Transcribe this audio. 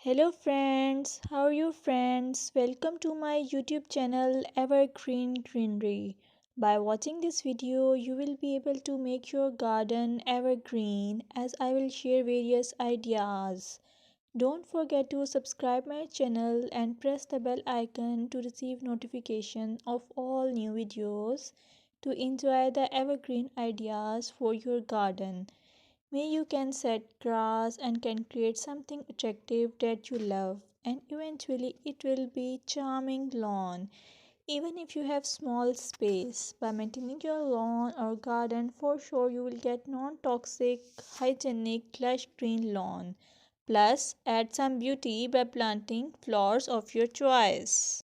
Hello friends, how are you friends? Welcome to my YouTube channel Evergreen Greenery. By watching this video, you will be able to make your garden evergreen as I will share various ideas. Don't forget to subscribe my channel and press the bell icon to receive notification of all new videos to enjoy the evergreen ideas for your garden. May you can set grass and can create something attractive that you love and eventually it will be charming lawn even if you have small space. By maintaining your lawn or garden, for sure you will get non-toxic, hygienic, lush green lawn. Plus, add some beauty by planting flowers of your choice.